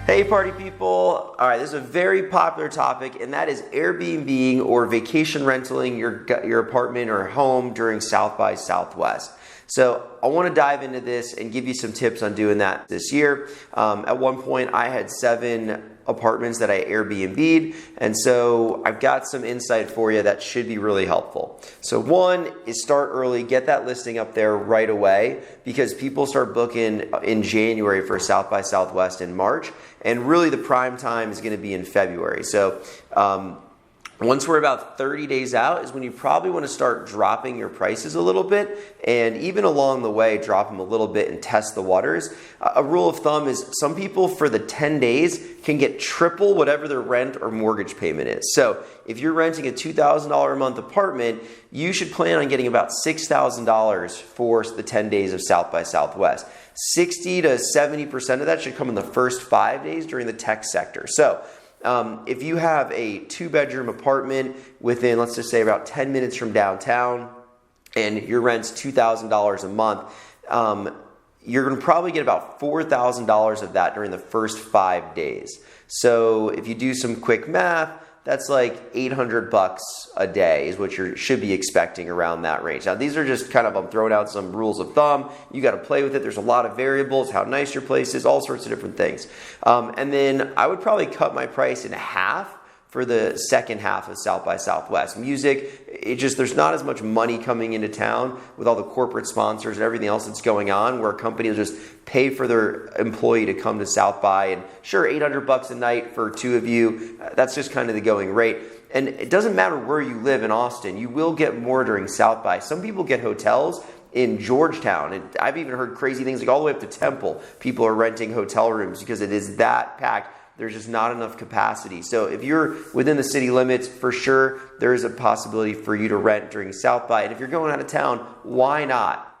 Hey party people! All right, this is a very popular topic, and that is Airbnb or vacation rentaling your apartment or home during South by Southwest. So I want to dive into this and give you some tips on doing that this year. At one point, I had 7 apartments that I Airbnb'd, and so I've got some insight for you that should be really helpful. So one is start early, get that listing up there right away, because people start booking in January for South by Southwest in March, and really the prime time is going to be in February. So once we're about 30 days out is when you probably want to start dropping your prices a little bit, and even along the way drop them a little bit and test the waters. A rule of thumb is some people for the 10 days can get triple whatever their rent or mortgage payment is. So if you're renting a $2,000 a month apartment, you should plan on getting about $6,000 for the 10 days of South by Southwest. 60 to 70% of that should come in the first 5 days during the tech sector. So if you have a 2-bedroom apartment within, let's just say, about 10 minutes from downtown, and your rent's $2,000 a month, you're going to probably get about $4,000 of that during the first 5 days. So if you do some quick math, that's like $800 a day is what you should be expecting around that range. Now, these are just kind of, I'm throwing out some rules of thumb. You got to play with it. There's a lot of variables, how nice your place is, all sorts of different things. And then I would probably cut my price in half for the second half of South by Southwest. Music, there's not as much money coming into town with all the corporate sponsors and everything else that's going on, where a company will just pay for their employee to come to South by, and sure, $800 a night for 2 of you, that's just kind of the going rate. And it doesn't matter where you live in Austin, you will get more during South by. Some people get hotels in Georgetown, and I've even heard crazy things like all the way up to Temple. People are renting hotel rooms because it is that packed. There's just not enough capacity. So if you're within the city limits, for sure, there is a possibility for you to rent during South by. And if you're going out of town, why not?